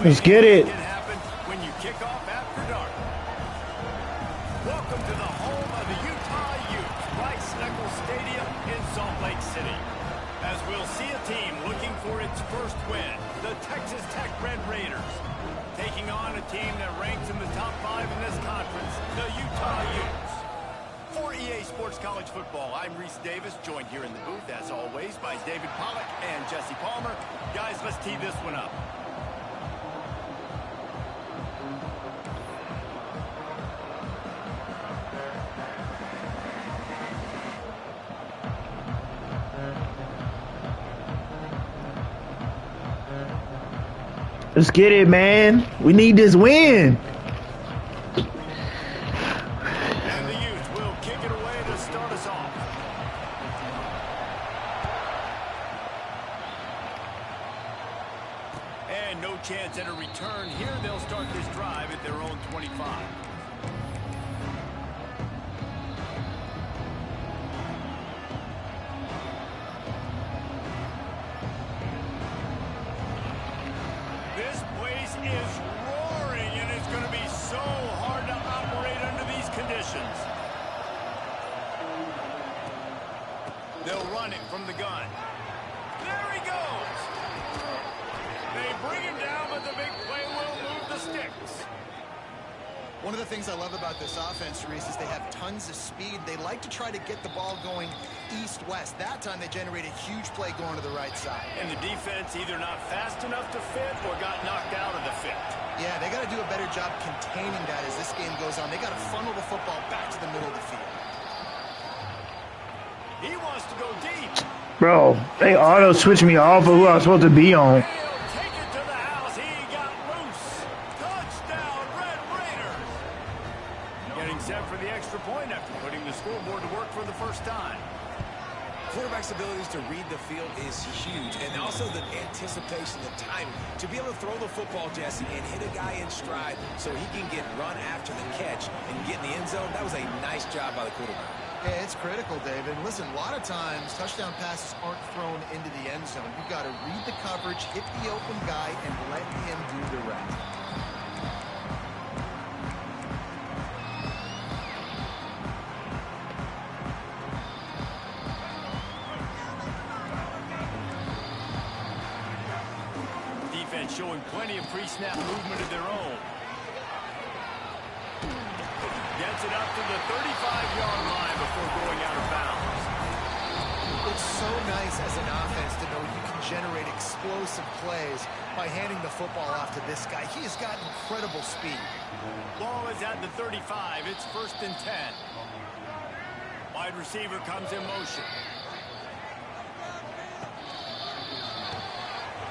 Let's get it. When you kick off after dark. Welcome to the home of the Utah Utes, Nxluvtaee Stadium in Salt Lake City. As we'll see a team looking for its first win, the Texas Tech Red Raiders, taking on a team that ranks in the top 5 in this conference, the Utah Utes. For EA Sports College Football, I'm Reese Davis, joined here in the booth, as always, by David Pollack and Jesse Palmer. Guys, let's tee this one up. Let's get it, man. We need this win. And the Utes will kick it away to start us off. And no chance at a return here. They'll start this drive at their own 25. This place is roaring, and it's going to be so hard to operate under these conditions. They'll run it from the gun. There he goes. They bring him down, but the big play will move the sticks. One of the things I love about this offense, Reese, is they have tons of speed. They like to try to get the ball going east-west. That time they generated a huge play going to the right side. And the defense either not fast enough to fit or got knocked out of the fit. Yeah, they got to do a better job containing that as this game goes on. They got to funnel the football back to the middle of the field. He wants to go deep. Bro, they auto-switch me off of who I'm supposed to be on. He'll take it to the house. He got loose. Touchdown, Red Raiders. Getting set for the extra point after putting the scoreboard to work for the first time. Quarterback's abilities to read the field is huge, and also the anticipation, the timing. To be able to throw the football, Jesse, and hit a guy in stride so he can get run after the catch and get in the end zone, that was a nice job by the quarterback. Yeah, it's critical, David. Listen, a lot of times touchdown passes aren't thrown into the end zone. You've got to read the coverage, hit the open guy, and let him do the rest. Defense showing plenty of pre-snap movement of their own. Gets it up to the 35-yard line before going out of bounds. It's so nice as an offense to know you can generate explosive plays by handing the football off to this guy. He has got incredible speed. Ball is at the 35. It's 1st and 10. Wide receiver comes in motion.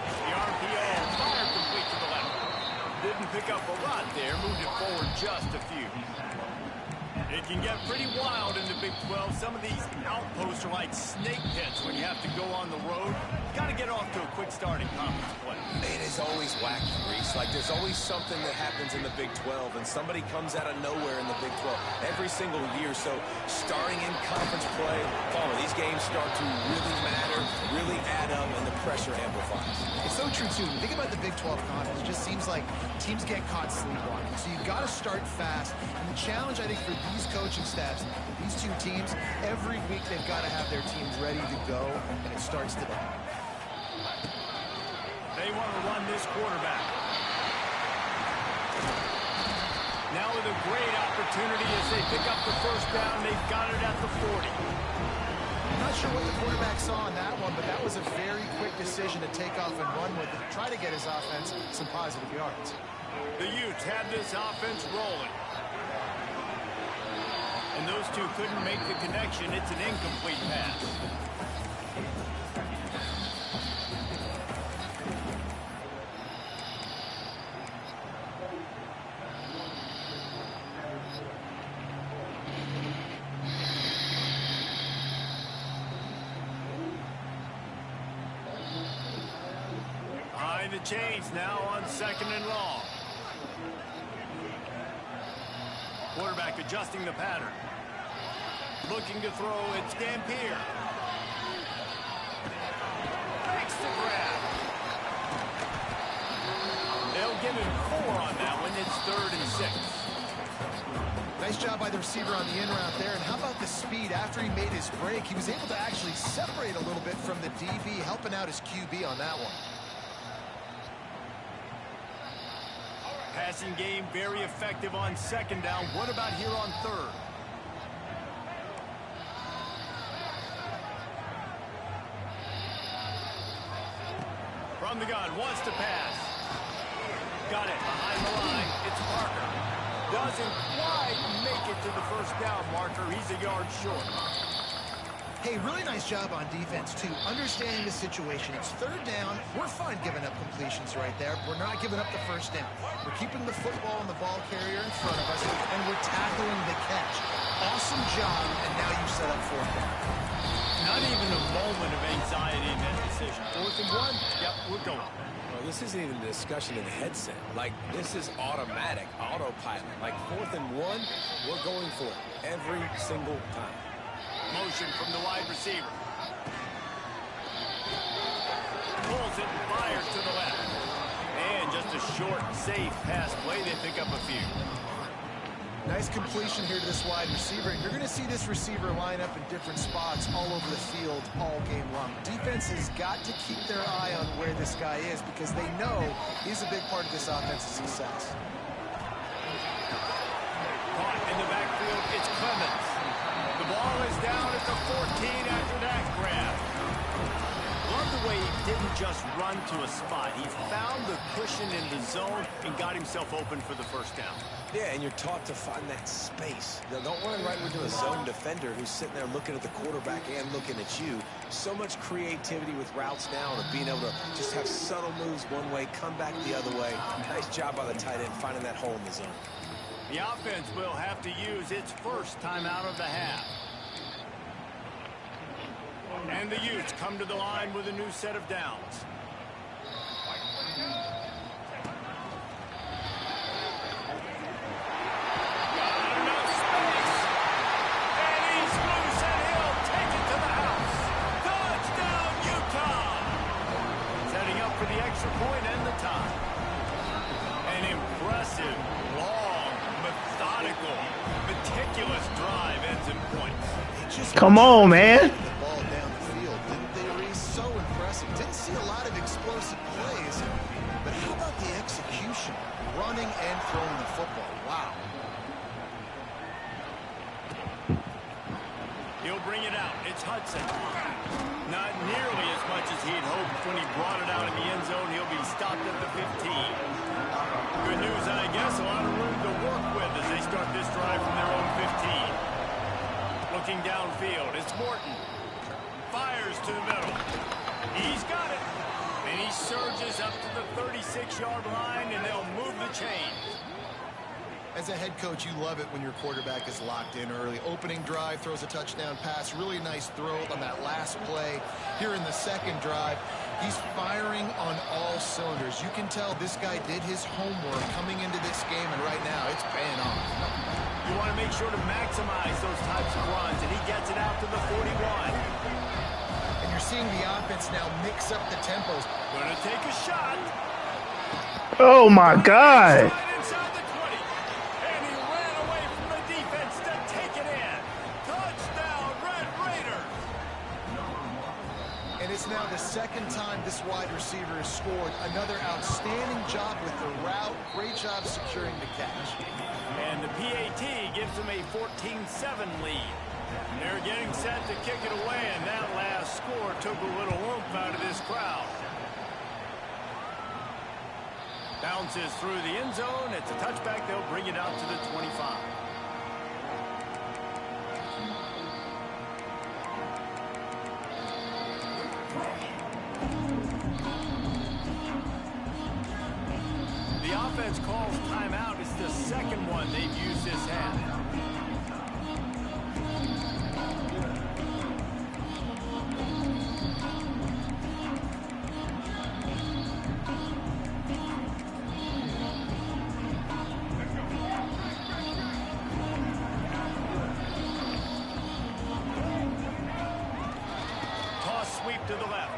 The RPO fired complete to the left. Didn't pick up a lot there. Moved it forward just a few. It can get pretty wild in the Big 12. Some of these outposts are like snake pits when you have to go on the road. Got to get off to a quick start in conference play. It is always wacky, Reese. Like, there's always something that happens in the Big 12, and somebody comes out of nowhere in the Big 12 every single year. So, starting in conference play, Palmer, these games start to really matter, really add up, and the pressure amplifies. It's so true, too. Think about the Big 12 conference. It just seems like teams get caught sleepwalking. So you've got to start fast. And the challenge, I think, for these coaching staffs, these two teams, every week they've got to have their teams ready to go, and it starts today. They want to run this quarterback. Now with a great opportunity as they pick up the first down. They've got it at the 40. I'm not sure what the quarterback saw on that one, but that was a very quick decision to take off and run with it, try to get his offense some positive yards. The Utes had this offense rolling. And those two couldn't make the connection. It's an incomplete pass. Behind the chains now on 2nd and long. Quarterback adjusting the pattern. Looking to throw, it's Dampier. Makes the grab. They'll 2nd and 4 on that one. It's 3rd and 6. Nice job by the receiver on the in route there. And how about the speed after he made his break? He was able to actually separate a little bit from the DB, helping out his QB on that one. Passing game very effective on 2nd down. What about here on 3rd? From the gun, wants to pass. Got it behind the line. It's Parker. Doesn't quite make it to the 1st down marker. He's a yard short. Hey, really nice job on defense, too. Understanding the situation. It's 3rd down. We're fine giving up completions right there. We're not giving up the 1st down. We're keeping the football and the ball carrier in front of us, and we're tackling the catch. Awesome job, and now you set up 4th down. Not even a moment of anxiety in that decision. 4th and 1. Yep, we're going. Well, this isn't even a discussion in the headset. Like, this is automatic, autopilot. Like, 4th and 1, we're going for it every single time. Motion from the wide receiver. Pulls it and fires to the left. And just a short, safe pass play. They pick up a few. Nice completion here to this wide receiver. And you're going to see this receiver line up in different spots all over the field all game long. Defense has got to keep their eye on where this guy is because they know he's a big part of this offense's success. Caught in the backfield, it's Clemens. The ball is down at the 14 after that grab. Love the way he didn't just run to a spot. He found the cushion in the zone and got himself open for the 1st down. Yeah, and you're taught to find that space. Now, don't run right into a zone defender who's sitting there looking at the quarterback and looking at you. So much creativity with routes now and being able to just have subtle moves one way, come back the other way. Nice job by the tight end finding that hole in the zone. The offense will have to use its 1st timeout of the half. And the Utes come to the line with a new set of downs. Point and the time. An impressive, long, methodical, meticulous drive ends in points. Come on, man. The ball down the field, didn't they, Reese? So impressive. Didn't see a lot of explosive plays, but how about the execution? Running and throwing the football. Wow. He'll bring it out. It's Hudson. Not nearly as much as he'd hoped when he brought it out in the end zone. He'll be stopped at the 15. Good news, I guess. A lot of room to work with as they start this drive from their own 15. Looking downfield, it's Morton. Fires to the middle. He's got it. And he surges up to the 36-yard line, and they'll move the chains. As a head coach, you love it when your quarterback is locked in early. Opening drive, throws a touchdown pass. Really nice throw on that last play. Here in the 2nd drive, he's firing on all cylinders. You can tell this guy did his homework coming into this game, and right now it's paying off. You want to make sure to maximize those types of runs, and he gets it out to the 41. And you're seeing the offense now mix up the tempos. Going to take a shot. Oh, my God. It's now the 2nd time this wide receiver has scored. Another outstanding job with the route. Great job securing the catch. And the PAT gives them a 14-7 lead. They're getting set to kick it away, and that last score took a little oomph out of this crowd. Bounces through the end zone. It's a touchback. They'll bring it out to the 25. The offense calls timeout. It's the 2nd one they've used this half. Toss sweep to the left.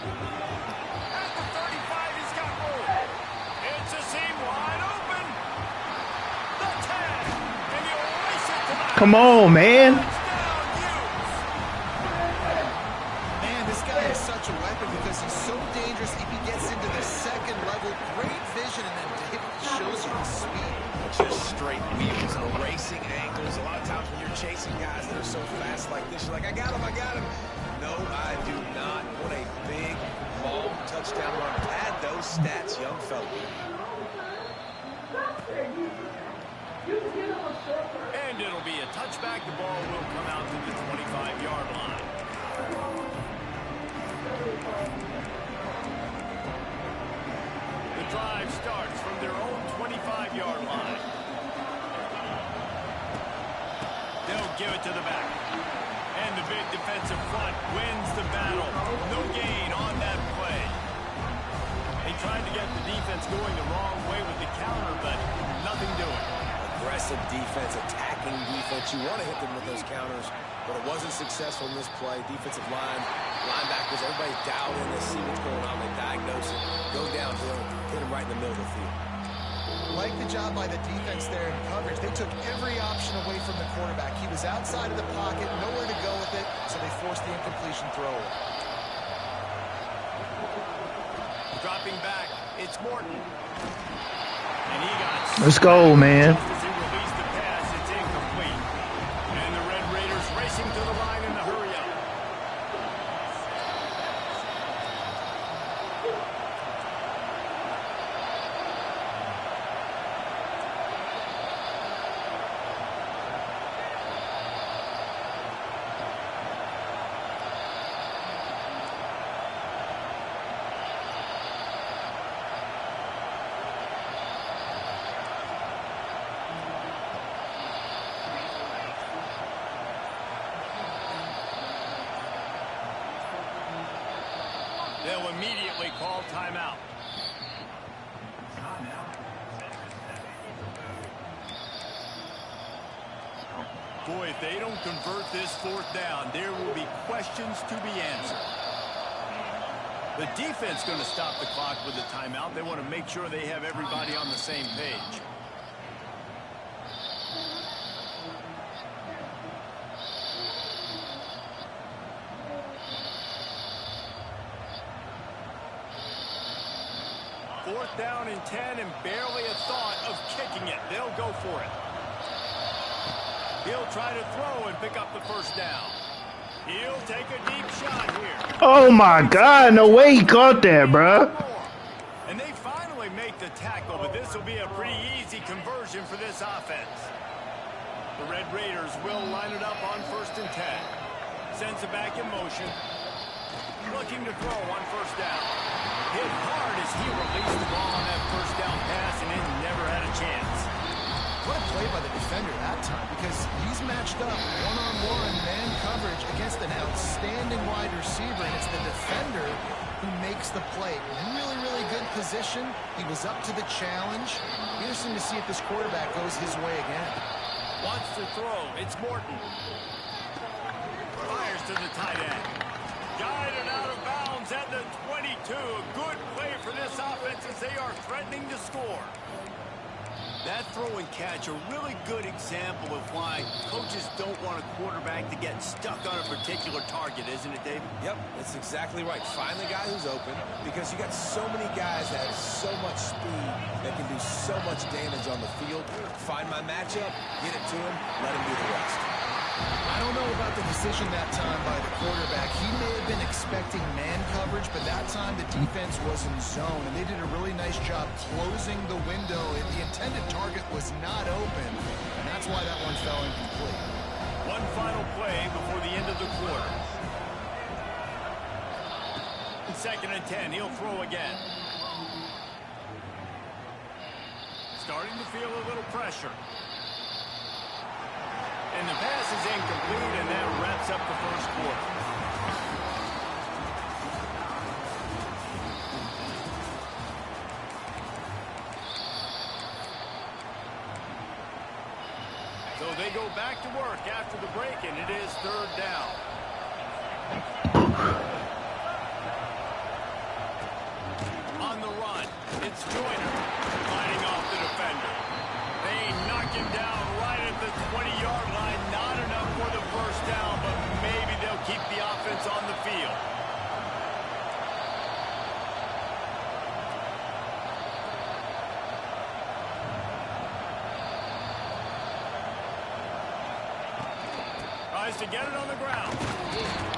At the 35, he's got room. Come on, man. Man, this guy is such a weapon because he's so dangerous if he gets into the second level. Great vision, and then David shows you his speed. Just straight wheels, erasing angles. A lot of times when you're chasing guys that are so fast like this, you're like, I got him, I got him. No, I do not. What a big, long touchdown run. Pad those stats, young fella. And it'll be a touchback. The ball will come out to the 25-yard line. The drive starts from their own 25-yard line. They'll give it to the back. And the big defensive front wins the battle. No gain on that play. They tried to get the defense going the wrong way with the counter, but nothing doing. Aggressive defense, attacking defense. You want to hit them with those counters, but it wasn't successful in this play. Defensive line, linebackers, everybody dialed in. They see what's going on. They diagnose it, go downhill, hit them right in the middle of the field. Like the job by the defense there in coverage. They took every option away from the quarterback. He was outside of the pocket, nowhere to go with it, so they forced the incompletion throw. Dropping back, it's Morton. And he got... Let's go, man. Just as he released the pass, it's incomplete. And the Red Raiders racing to the line in the hurry-up. They'll immediately call timeout. Boy, if they don't convert this fourth down, there will be questions to be answered. The defense going to stop the clock with the timeout. They want to make sure they have everybody on the same page. Fourth down and 10 and barely a thought of kicking it. They'll go for it. He'll try to throw and pick up the first down. He'll take a deep shot here. Oh my God, no way he caught that, bruh. And they finally make the tackle, but this will be a pretty easy conversion for this offense. The Red Raiders will line it up on 1st and 10. Sends it back in motion. Looking to throw on first down. Hit hard as he released the ball on that first down pass, and it never had a chance. What a play by the defender that time, because he's matched up one-on-one man coverage against an outstanding wide receiver, and it's the defender who makes the play. Really, really good position. He was up to the challenge. Interesting to see if this quarterback goes his way again. Wants to throw. It's Morton. Fires to the tight end. Guided out of bounds at the 22. A good play for this offense as they are threatening to score. That throw and catch, a really good example of why coaches don't want a quarterback to get stuck on a particular target, isn't it, David? Yep, that's exactly right. Find the guy who's open, because you got so many guys that have so much speed that can do so much damage on the field. Find my matchup, get it to him, let him do the rest. I don't know about the decision that time by the quarterback. He may have been expecting man coverage, but that time the defense was in zone, and they did a really nice job closing the window. The intended target was not open, and that's why that one fell incomplete. One final play before the end of the quarter. 2nd and 10, he'll throw again. Starting to feel a little pressure. And the pass is incomplete, and that wraps up the first quarter. So they go back to work after the break, and it is 3rd down. On the run, it's Joyner fighting off the defender. They knock him down right at the 20-yard line. Not enough for the first down, but maybe they'll keep the offense on the field. Tries to get it on the ground.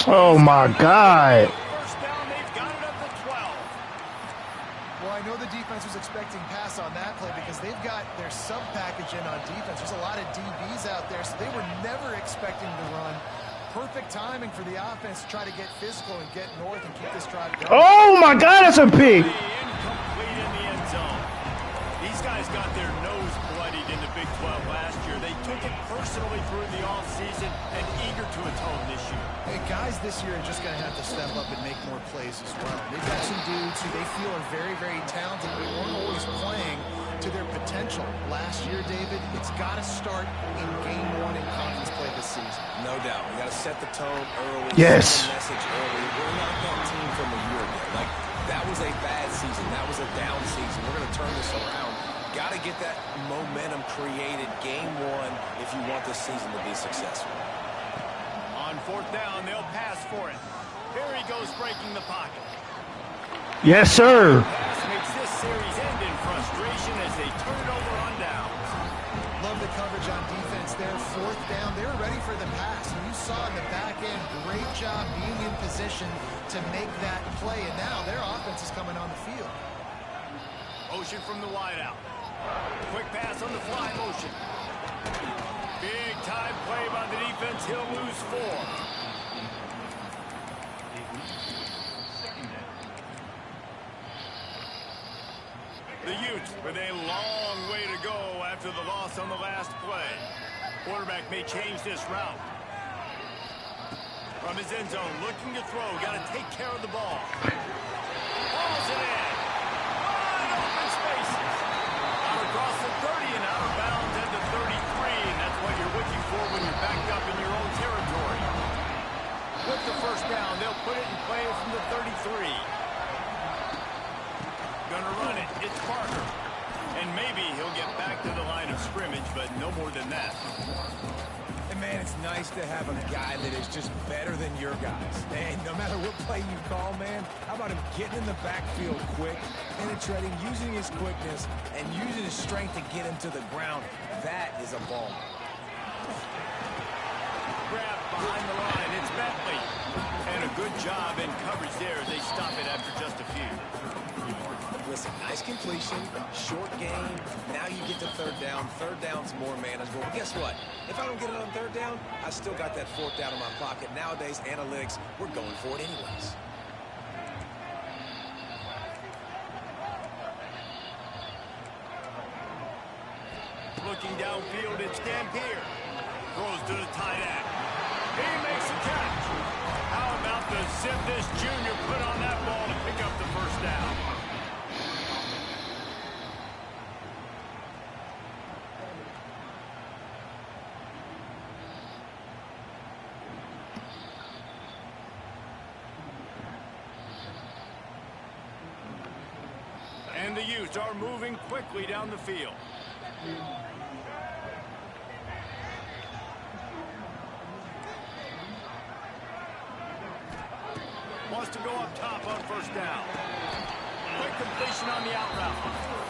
Oh my God. First down, they've got it up to 12. Well, I know the defense was expecting pass on that play because they've got their sub package in on defense. There's a lot of DBs out there, so they were never expecting to run. Perfect timing for the offense to try to get physical and get north and keep this drive going. Oh my God, that's a pick. Incomplete in the end zone. These guys got their nose bloodied in the Big 12 last year. They took it personally through the offseason and eager to atone this year. Hey, guys this year are just going to have to step up and make more plays as well. They've got some dudes who they feel are very, very talented, but weren't always playing to their potential. Last year, David, it's got to start in game one in conference play this season. No doubt. We got to set the tone early. Yes. Set the message early. We're not that team from a year ago. Like, that was a bad season. That was a down season. We're going to turn this around. Got to get that momentum created game one if you want this season to be successful. On fourth down, they'll pass for it. Here he goes breaking the pocket. Yes, sir. Pass makes this series end in frustration as they turn it over on downs. Love the coverage on defense there. Fourth down, they were ready for the pass. And you saw in the back end, great job being in position to make that play. And now their offense is coming on the field. Motion from the wideout. Quick pass on the fly motion. Big time play by the defense. He'll lose 4. The Utes with a long way to go after the loss on the last play. Quarterback may change this route. From his end zone, looking to throw. Got to take care of the ball. Balls it in. Wide open spaces. Out across the 30 and out of bounds at the 33. And that's what you're looking for when you're backed up in your own territory. With the first down, they'll put it in play from the 33. Gonna run it. It's Parker. And maybe he'll get back to the line of scrimmage, but no more than that. And man, it's nice to have a guy that is just better than your guys. And no matter what play you call, man, how about him getting in the backfield quick, penetrating, using his quickness, and using his strength to get him to the ground. That is a ball. Grab behind the line. It's Bentley. And a good job in coverage there as they stop it after just a few. Listen, nice completion, short game. Now you get to third down. Third down's more manageable. But guess what? If I don't get it on third down, I still got that fourth down in my pocket. Nowadays, analytics, we're going for it anyways. Looking downfield, it's Dampier. Throws to the tight end. He makes a catch. How about the zip this junior put on that ball to pick up the first down? And the Utes are moving quickly down the field. Wants to go up top on first down. Quick completion on the out route.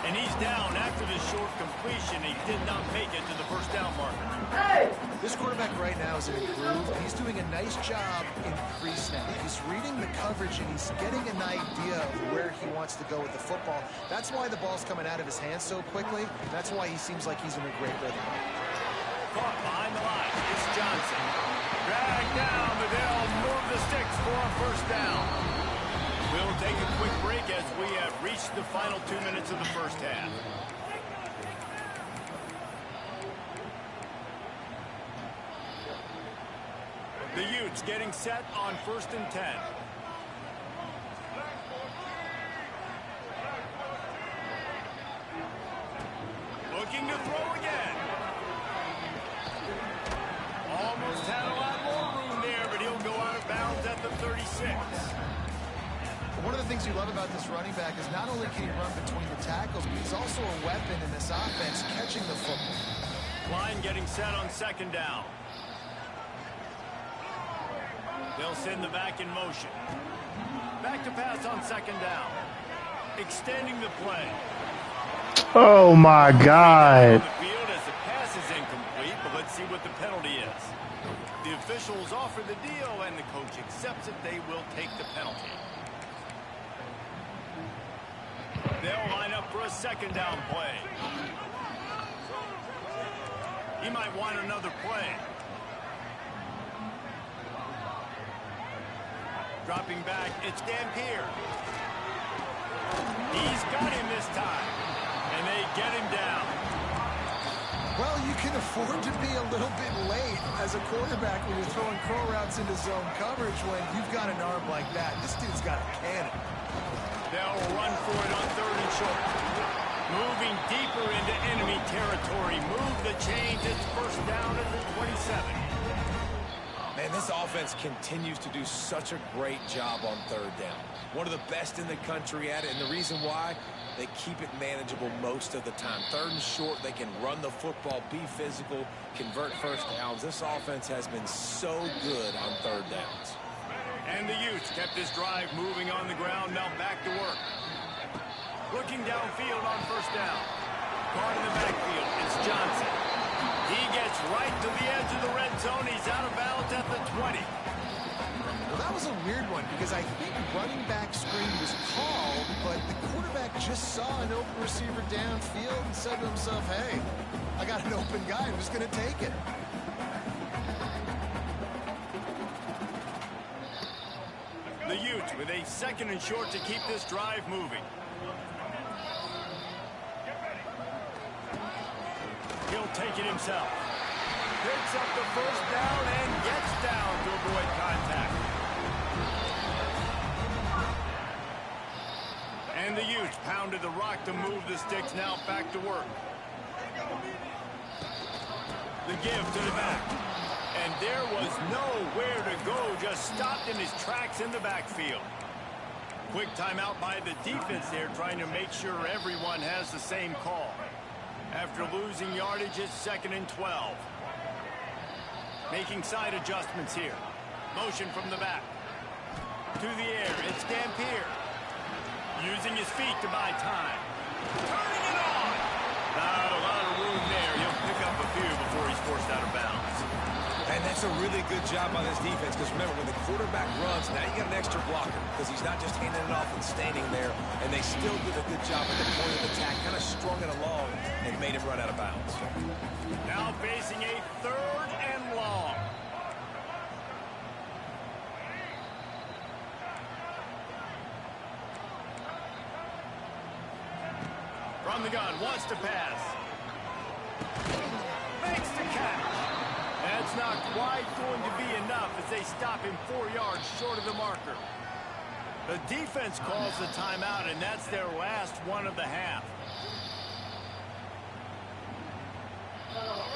And he's down after this short completion. He did not make it to the first down marker. This quarterback right now is in a groove. He's doing a nice job in pre-snap. He's reading the coverage and he's getting an idea of where he wants to go with the football. That's why the ball's coming out of his hands so quickly. That's why he seems like he's in a great rhythm. Caught behind the line. It's Johnson. Dragged down, but they'll move the sticks for a first down. We'll take a quick break as we have reached the final 2 minutes of the first half. The Utes getting set on 1st and 10. Looking to throw again. Almost had a lot more room there, but he'll go out of bounds at the 36. One of the things you love about this running back is not only can he run between the tackles, but he's also a weapon in this offense, catching the football. Line getting set on second down. They'll send the back in motion. Back to pass on second down. Extending the play. Oh my God. The field as the pass is incomplete, but let's see what the penalty is. The officials offer the deal, and the coach accepts it. They will take the penalty. They'll line up for a second down play. He might want another play. Dropping back, it's Dampier. He's got him this time, and they get him down. Well, you can afford to be a little bit late as a quarterback when you're throwing crow routes into zone coverage when you've got an arm like that. This dude's got a cannon. They'll run for it on third and short. Moving deeper into enemy territory. Move the chains. It's first down at the 27. Man, this offense continues to do such a great job on third down. One of the best in the country at it, and the reason why, they keep it manageable most of the time. Third and short, they can run the football, be physical, convert first downs. This offense has been so good on third downs. And the Utes kept this drive moving on the ground, now back to work. Looking downfield on first down. Caught in the backfield, it's Johnson. He gets right to the edge of the red zone. He's out of bounds at the 20. Well, that was a weird one because I think running back screen was called, but the quarterback just saw an open receiver downfield and said to himself, hey, I got an open guy. I'm just going to take it. The Utes with a second and short to keep this drive moving. He'll take it himself. Picks up the first down and gets down to avoid contact. And the Utes pounded the rock to move the sticks, now back to work. The give to the back. And there was nowhere to go, just stopped in his tracks in the backfield. Quick timeout by the defense there, trying to make sure everyone has the same call. After losing yardage, it's 2nd and 12. Making side adjustments here. Motion from the back. To the air, it's Dampier. Using his feet to buy time. Turning it on! Not a lot of room there. He'll pick up a few before he's forced out of bounds. And that's a really good job by this defense because remember, when the quarterback runs, now you got an extra blocker because he's not just handing it off and standing there, and they still did a good job at the point of attack, kind of strung it along and made him run out of bounds. Now facing a 3rd and long. From the gun, wants to pass. Makes the catch. That's not quite going to be enough as they stop him 4 yards short of the marker. The defense calls the timeout, and that's their last one of the half.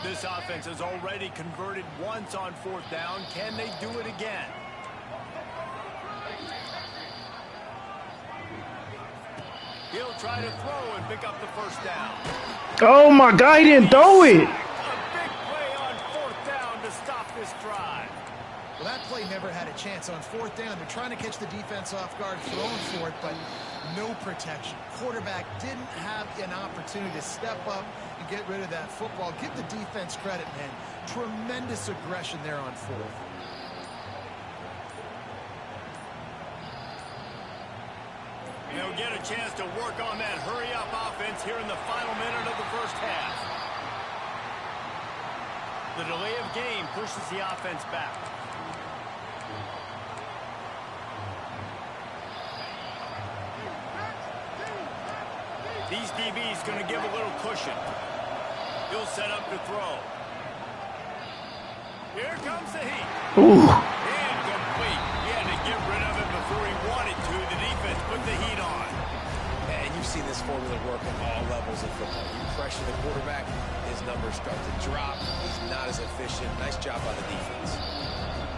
This offense has already converted once on 4th down. Can they do it again? He'll try to throw and pick up the first down. Oh my God, he didn't throw it. This drive. Well, that play never had a chance on 4th down. They're trying to catch the defense off guard, throwing for it, but no protection. Quarterback didn't have an opportunity to step up and get rid of that football. Give the defense credit, man. Tremendous aggression there on 4th. They'll get a chance to work on that hurry-up offense here in the final minute of the first half. The delay of game pushes the offense back. These DBs going to give a little cushion. He'll set up to throw. Here comes the heat. Ooh. Incomplete. He had to get rid of it before he wanted to. The defense put the heat on. And you've seen this formula work at all levels of football. You pressure the quarterback, his numbers start to drop. He's not as efficient. Nice job by the defense.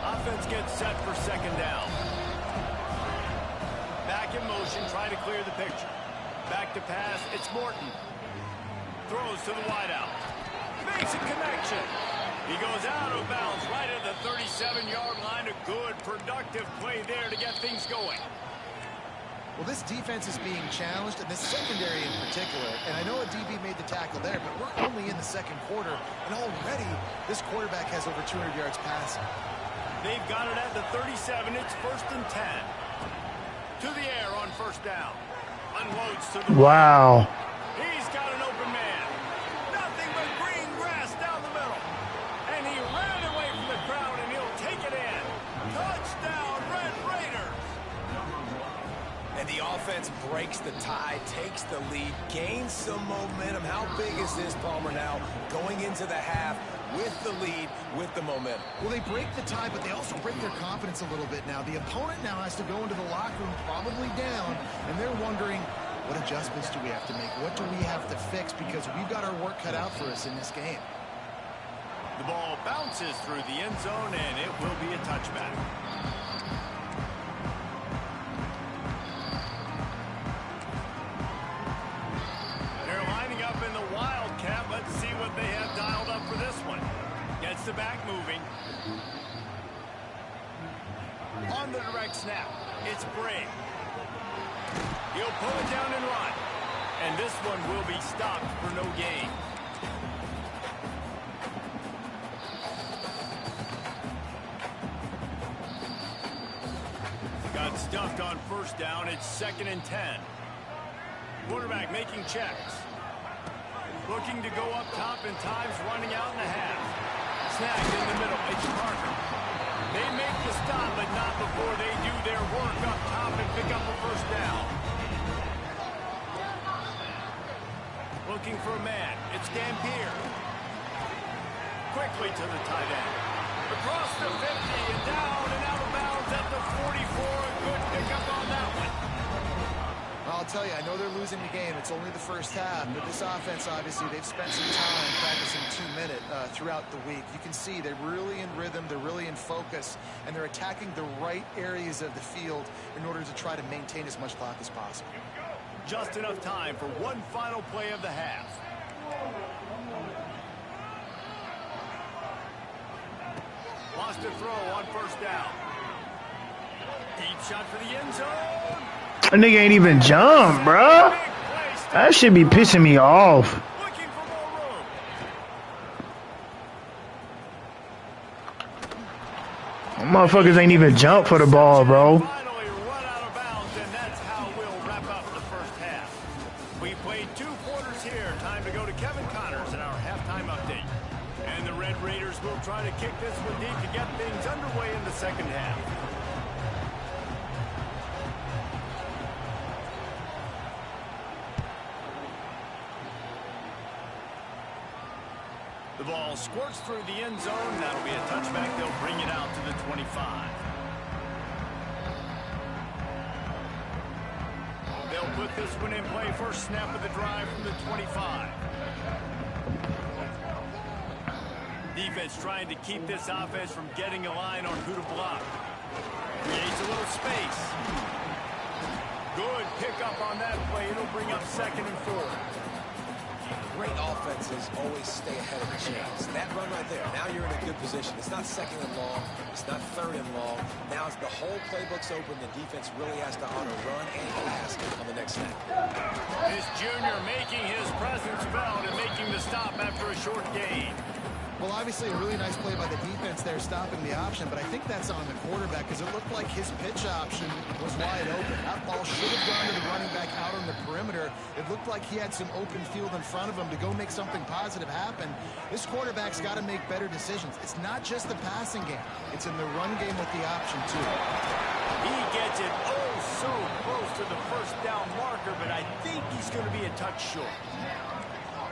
Offense gets set for 2nd down. Back in motion, try to clear the picture. Back to pass, it's Morton. Throws to the wideout. makes a connection. He goes out of bounds right at the 37-yard line. A good, productive play there to get things going. Well, this defense is being challenged, and this secondary in particular. And I know a DB made the tackle there, but we're only in the second quarter, and already this quarterback has over 200 yards passing. They've got it at the 37. It's 1st and 10. To the air on 1st down. Unloads to the Wow. He's got an open man. Nothing but green grass down the middle. And he ran away from the crowd, and he'll take it in. Touchdown, Red Raiders. And the offense breaks the tie, takes the lead, gains some momentum. How big is this, Palmer, now going into the half with the lead, with the momentum? Well, they break the tie, but they also break their confidence a little bit now. The opponent now has to go into the locker room probably down, and they're wondering, what adjustments do we have to make? What do we have to fix? Because we've got our work cut out for us in this game. The ball bounces through the end zone, and it will be a touchback. In the Wildcat, let's see what they have dialed up for this one. Gets the back moving. On the direct snap, it's Bray. He'll pull it down and run. And this one will be stopped for no gain. Got stuffed on 1st down. It's 2nd and 10. Quarterback making checks. Looking to go up top, and time's running out in the half. Snagged in the middle. It's Parker. They make the stop, but not before they do their work up top and pick up a 1st down. Looking for a man. It's Dampier. Quickly to the tight end. Across the 50 and down and out of bounds at the 44. A good pickup on that one. I'll tell you, I know they're losing the game. It's only the 1st half, but this offense, obviously, they've spent some time practicing 2-minute throughout the week. You can see they're really in rhythm, they're really in focus, and they're attacking the right areas of the field in order to try to maintain as much clock as possible. Just enough time for one final play of the half. Lost a throw on 1st down. Deep shot for the end zone. That nigga ain't even jump, bruh. That should be pissing me off. Looking for more room. Motherfuckers ain't even jump for the ball, bro. Finally run out of bounds, and that's how we'll wrap up the 1st half. We played 2 quarters here. Time to go to Kevin Connors in our halftime update. And the Red Raiders will try to kick this one deep to get things underway in the 2nd half. The ball squirts through the end zone. That'll be a touchback. They'll bring it out to the 25. They'll put this one in play. 1st snap of the drive from the 25. Defense trying to keep this offense from getting a line on who to block. Creates a little space. Good pickup on that play. It'll bring up 2nd and 4. Great offenses always stay ahead of the chains. That run right there, now you're in a good position. It's not 2nd and long. It's not 3rd and long. Now as the whole playbook's open, the defense really has to honor run and pass on the next snap. This junior making his presence felt and making the stop after a short gain. Well, obviously, a really nice play by the defense there, stopping the option, but I think that's on the quarterback because it looked like his pitch option was wide open. That ball should have gone to the running back out on the perimeter. It looked like he had some open field in front of him to go make something positive happen. This quarterback's got to make better decisions. It's not just the passing game. It's in the run game with the option, too. He gets it oh so close to the 1st down marker, but I think he's going to be a touch short.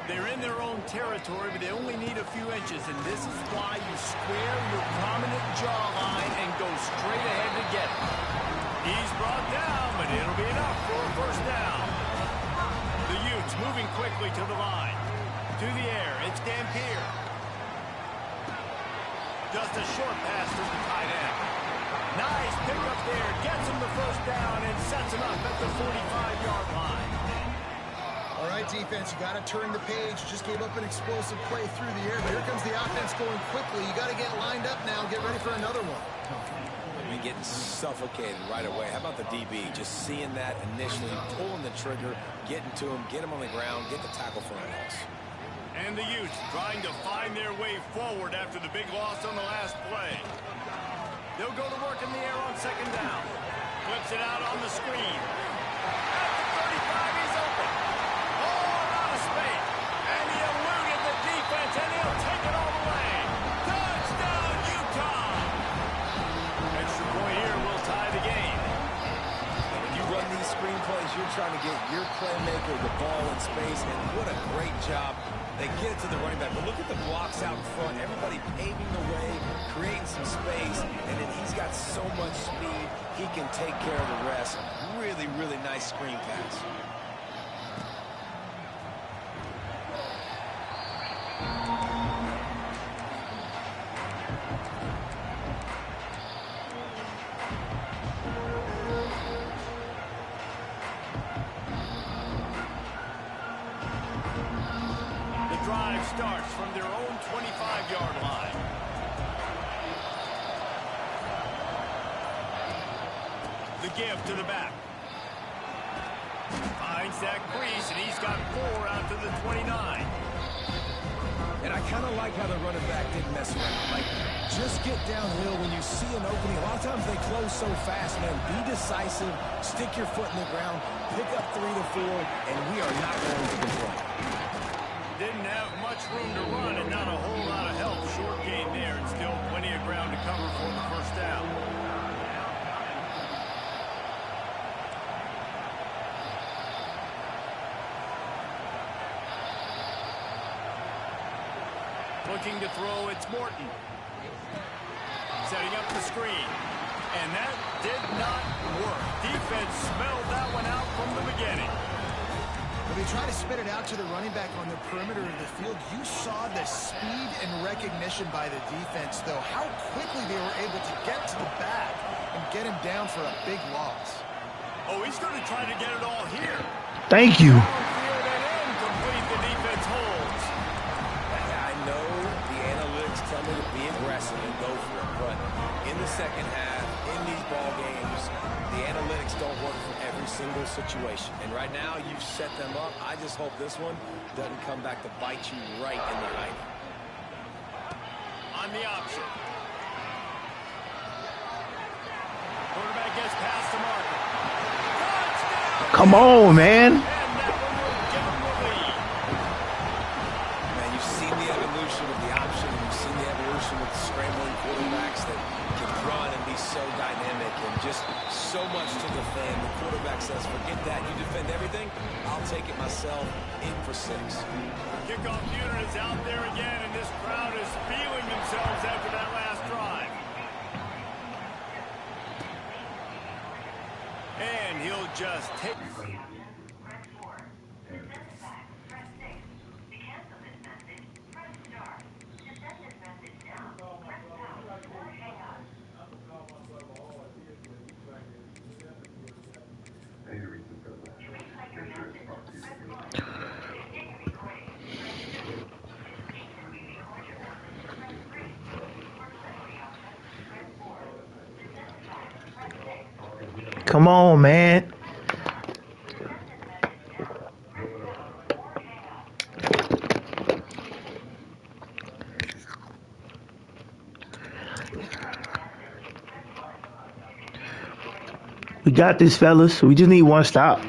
They're in their own territory, but they only need a few inches, and this is why you square your prominent jawline and go straight ahead to get it. He's brought down, but it'll be enough for a 1st down. The Utes moving quickly to the line. To the air, it's Dampier. Just a short pass to the tight end. Nice pickup there, gets him the 1st down and sets him up at the 45-yard line. Well, right, defense. You got to turn the page. You just gave up an explosive play through the air, but here comes the offense going quickly. You got to get lined up now. Get ready for another one. I mean, getting suffocated right away. How about the DB? Just seeing that initially, pulling the trigger, getting to him, get him on the ground, get the tackle for an else. And the Utes trying to find their way forward after the big loss on the last play. They'll go to work in the air on second down. Flips it out on the screen. At the 35, he's open. Oh, out of space. And he eluded the defense, and he'll take it all the way. Touchdown, Utah! Extra point here will tie the game. And when you run these screenplays, you're trying to get your playmaker the ball in space, and what a great job. They get it to the running back, but look at the blocks out in front. Everybody paving the way, creating some space, and then he's got so much speed, he can take care of the rest. Really, really nice screen pass. Starts from their own 25-yard line. The give to the back. Finds that crease, and he's got 4 out to the 29. And I kind of like how the running back didn't mess around. Like, just get downhill when you see an opening. A lot of times they close so fast, man. Be decisive, stick your foot in the ground, pick up 3 to 4, and we are not going to complain. Didn't have much room to run and not a whole lot of help. Short gain there and still plenty of ground to cover for the first down. Looking to throw, it's Morton. Setting up the screen. And that did not work. Defense smelled that one out from the beginning. When they try to spit it out to the running back on the perimeter of the field, you saw the speed and recognition by the defense, though, how quickly they were able to get to the back and get him down for a big loss. Oh, he's going to try to get it all here. Thank you. Downfield and incomplete, the defense holds. I know the analytics tell me to be aggressive and go for it, but in the second half, in these ball games, the analytics don't work for every single situation. And right now, you've set them up. I just hope this one doesn't come back to bite you right in the eye. On the option. Quarterback gets past the marker. Touchdown! Come on, man. And that one will give him the lead. Man, you've seen the evolution of the option. You've seen the evolution with scrambling quarterbacks that can run and be so dynamic and just so much to defend. The quarterback says, forget that. You defend everything, I'll take it myself. In for 6. Kickoff unit is out there again, and this crowd is feeling themselves after that last drive. And he'll just take... Come on, man. We got this, fellas. We just need one stop.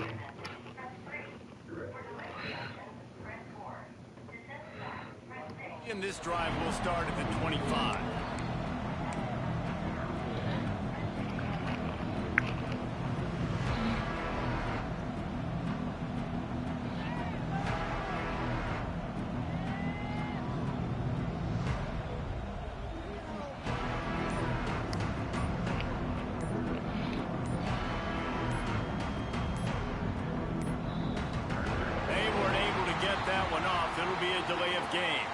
And this drive will start at the 25. It'll be a delay of game.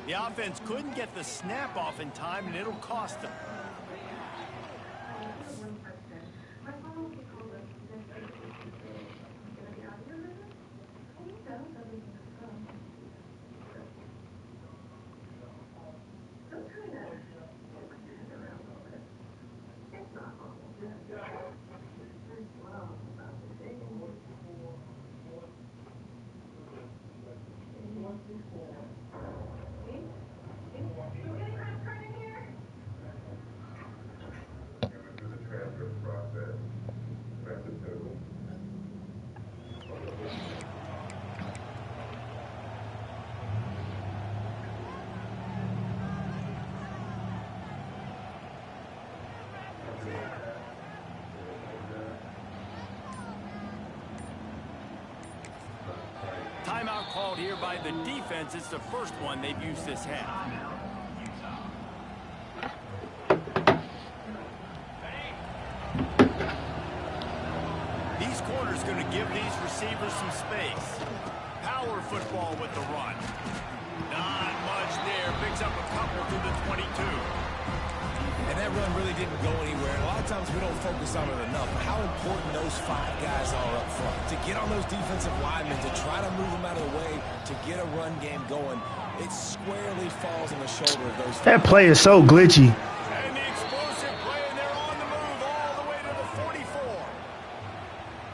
The offense couldn't get the snap off in time, and it'll cost them. Timeout called here by the defense. It's the first one they've used this half. These corners going to give these receivers some space. Power football with the run. Not much there. Picks up a couple to the 22. And that run really didn't go anywhere. A lot of times we don't focus on it enough. How important those 5 guys are up front. To get on those defensive linemen, to try to move them out of the way, to get a run game going, it squarely falls on the shoulder of those. That play is so glitchy. And the explosive play, and they're on the move all the way to the 44.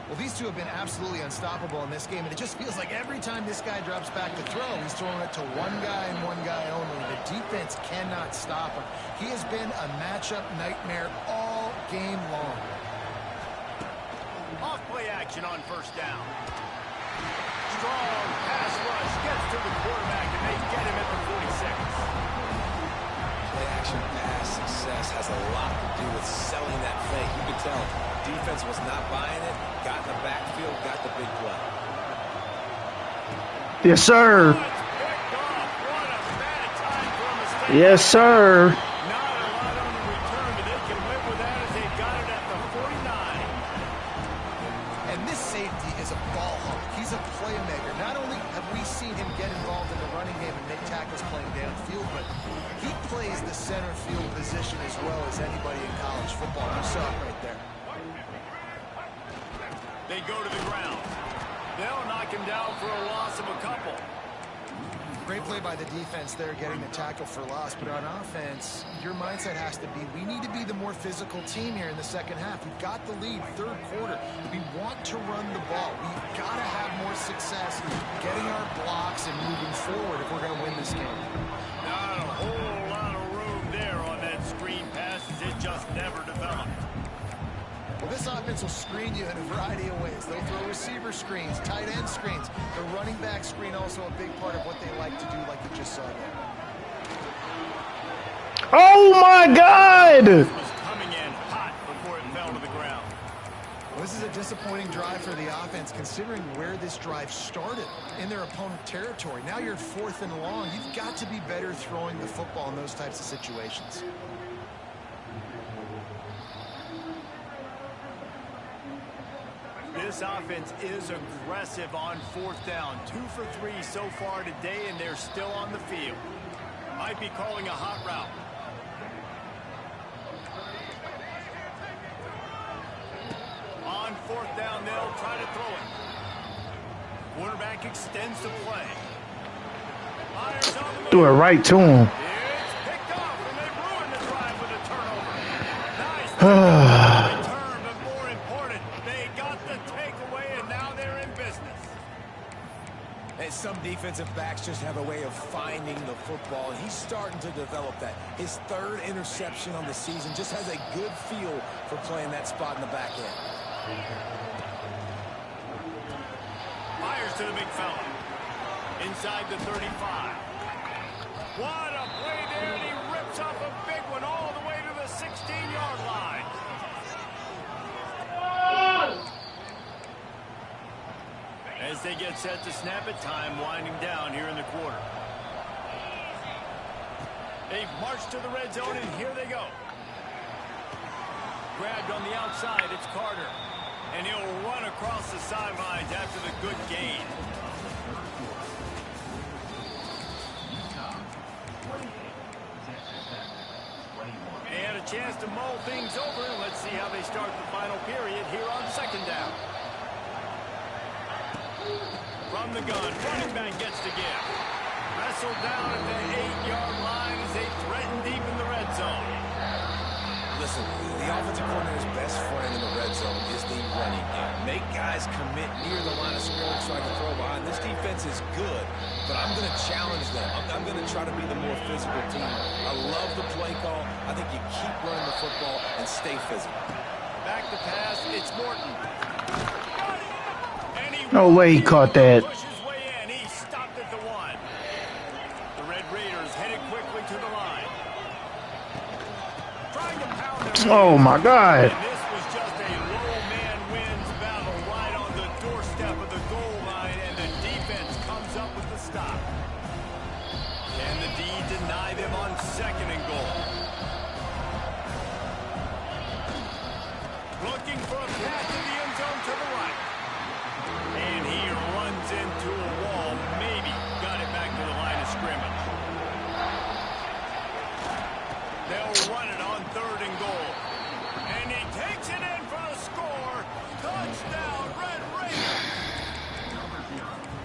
Well, these two have been absolutely unstoppable in this game, and it just feels like every time this guy drops back to throw, he's throwing it to one guy and one guy only. The defense cannot stop him. He has been a matchup nightmare all game long. Off play action on first down. Strong pass rush gets to the quarterback, and they get him at the 46. Play action pass success has a lot to do with selling that fake. You could tell defense was not buying it, got in the backfield, got the big play. Yes, sir. Yes, sir. Not a lot on the return, but they can live with that as they got it at the 49. And this safety is a ball hawk. He's a playmaker. Not only have we seen him get involved in the running game and make tackles playing downfield, but he plays the center field position as well as anybody in college football. You saw it right there. They go to the ground. They'll knock him down for a loss of a couple. Great play by the defense there, getting the tackle for loss. But on offense, your mindset has to be, we need to be the more physical team here in the second half. We've got the lead, third quarter. We want to run the ball. We've got to have more success getting our blocks and moving forward if we're going to win this game. Not a whole lot of room there on that screen pass, as it just never developed. Well, this offense will screen you in a variety of ways. They'll throw receiver screens, tight end screens. The running back screen also a big part of what they like to do, like you just saw there. Oh, my God. This was coming in hot before it fell to the ground. Well, this is a disappointing drive for the offense, considering where this drive started in their opponent territory. Now you're 4th and long. You've got to be better throwing the football in those types of situations. This offense is aggressive on 4th down. 2 for 3 so far today, and they're still on the field. Might be calling a hot route. On 4th down, they'll try to throw it. Quarterback extends the play. Myers on the move. Do it right to him. It's picked off, and they ruined the drive with a turnover. Nice. And some defensive backs just have a way of finding the football, and he's starting to develop that. His 3rd interception on the season, just has a good feel for playing that spot in the back end. Fires to the big fella. Inside the 35. What a play there, and he rips off a big one all the way to the 16-yard line. As they get set to snap it, time winding down here in the quarter. They've marched to the red zone, and here they go. Grabbed on the outside, it's Carter. And he'll run across the sidelines after the good gain. a chance to mull things over, and let's see how they start the final period here on second down. From the gun, running back gets to give. Wrestled down at the 8-yard line as they threaten deep in the red zone. Listen, the offensive coordinator's best friend in the red zone is the running game. Make guys commit near the line of scrimmage so I can throw behind. This defense is good, but I'm going to challenge them. I'm going to try to be the more physical team. I love the play call. I think you keep running the football and stay physical. Back to pass, it's Morton. No way he caught that. Pushes way in. He stopped at the 1. The Red Raiders headed quickly to the line. Trying to pound their Oh my God. And this was just a low man wins battle right on the doorstep of the goal line, and the defense comes up with the stop. Can the D deny them on second and goal? Looking for a pass to the end zone to the right. And he runs into a wall. Maybe got it back to the line of scrimmage. They'll run it on third and goal. And he takes it in for the score. Touchdown, Red Raiders.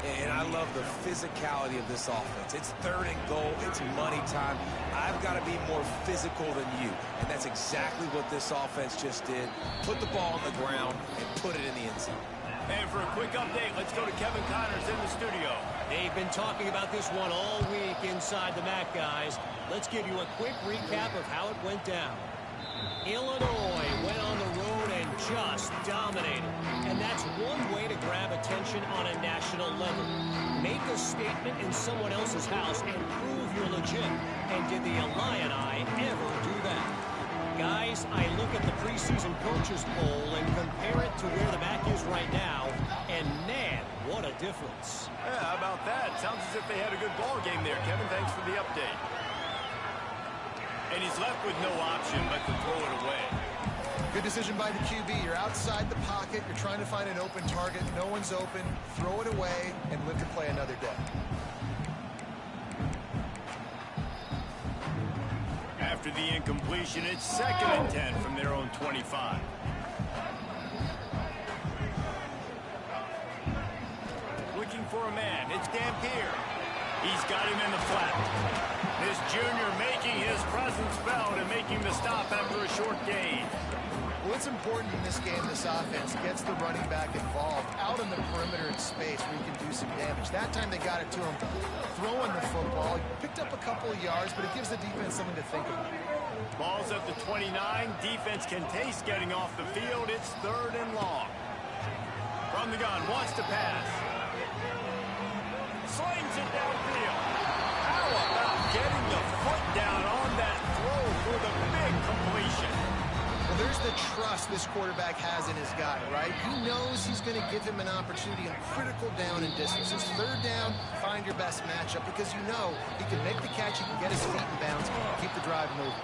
And I love the physicality of this offense. It's third and goal. It's money time. I've got to be more physical than you. And that's exactly what this offense just did. Put the ball on the ground and put it in the end zone. And for a quick update, let's go to Kevin Connors in the studio. They've been talking about this one all week inside the MAC, guys. Let's give you a quick recap of how it went down. Illinois went on the road and just dominated. And that's one way to grab attention on a national level. Make a statement in someone else's house and prove you're legit. And did the Illini ever do that? Guys, I look at the preseason coaches poll and compare it to where the MAC is right now, and man, what a difference. Yeah, how about that? Sounds as if they had a good ball game there. Kevin, thanks for the update. And he's left with no option but to throw it away. Good decision by the QB. You're outside the pocket. You're trying to find an open target. No one's open. Throw it away and live to play another day. After the incompletion, it's 2nd and 10 from their own 25. Looking for a man. It's Dampier. He's got him in the flat. This junior making his presence felt and making the stop after a short gain. What's important in this game, this offense gets the running back involved out on the perimeter in space where you can do some damage. That time they got it to him throwing the football. He picked up a couple of yards, but it gives the defense something to think about. Ball's at the 29. Defense can taste getting off the field. It's 3rd and long. From the gun, wants to pass. Slings it downfield. How about getting the foot down on that throw for the big completion? Well, there's the trust this quarterback has in his guy, right? He knows he's going to give him an opportunity on critical down and distances. 3rd down, find your best matchup because you know he can make the catch, he can get his feet in bounds, keep the drive moving.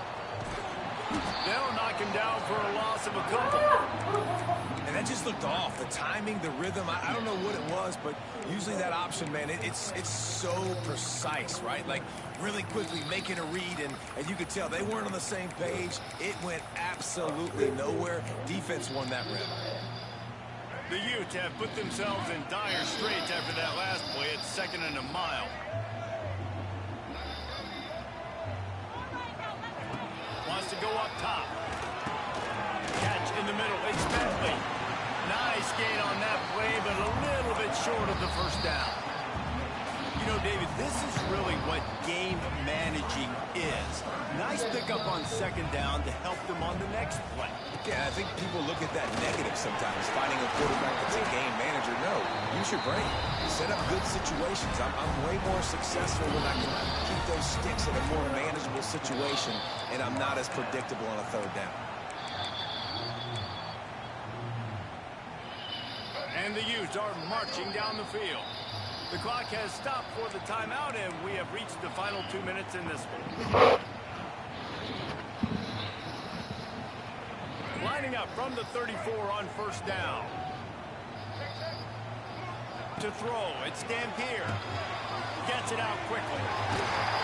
They'll knock him down for a loss of a couple. And that just looked off. The timing, the rhythm, I don't know what it was, but usually that option, man, it's so precise, right? Like really quickly making a read, and you could tell they weren't on the same page. It went absolutely nowhere. Defense won that rep. The Utes have put themselves in dire straits after that last play. It's 2nd and a mile. Wants to go up top. Catch in the middle. It's Bentley. Nice gain on that play, but a little bit short of the 1st down. You know, David, this is really what game managing is. Nice pickup on 2nd down to help them on the next play. Yeah, I think people look at that negative sometimes, finding a quarterback that's a game manager. No, use your brain. Set up good situations. I'm way more successful when I can keep those sticks in a more manageable situation, and I'm not as predictable on a 3rd down. And the Utes are marching down the field. The clock has stopped for the timeout, and we have reached the final 2 minutes in this one. Lining up from the 34 on 1st down. To throw, it's Dampier. Gets it out quickly.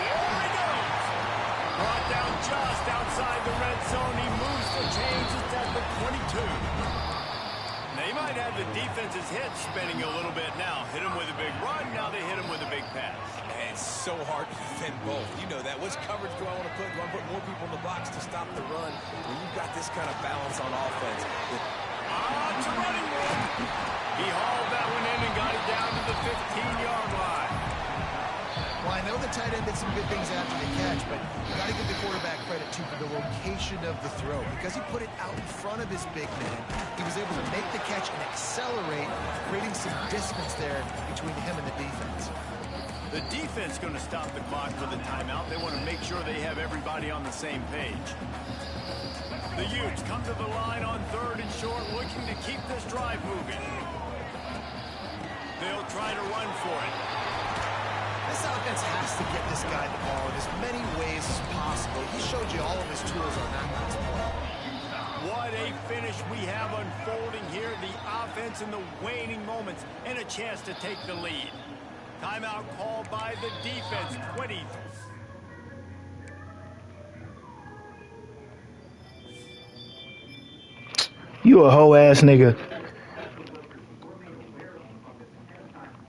There he goes. Brought down just outside the red zone. He moves the chains. It's at the 22. They might have the defense's head spinning a little bit now. Hit him with a big run. Now they hit him with a big pass. And it's so hard to defend both. You know that. Which coverage do I want to put? Do I put more people in the box to stop the run? When you've got this kind of balance on offense. It's a running one. He hauled that one in and got it down to the 15-yard line. Well, I know the tight end did some good things after the catch, but you got to give the quarterback credit, too, for the location of the throw. Because he put it out in front of his big man, he was able to make the catch and accelerate, creating some distance there between him and the defense. The defense going to stop the clock with a timeout. They want to make sure they have everybody on the same page. The Utes come to the line on 3rd and short, looking to keep this drive moving. They'll try to run for it. This offense has to get this guy the ball in as many ways as possible. He showed you all of his tools on that last play. What a finish we have unfolding here. The offense in the waning moments and a chance to take the lead. Timeout called by the defense. 20. You a hoe ass nigga.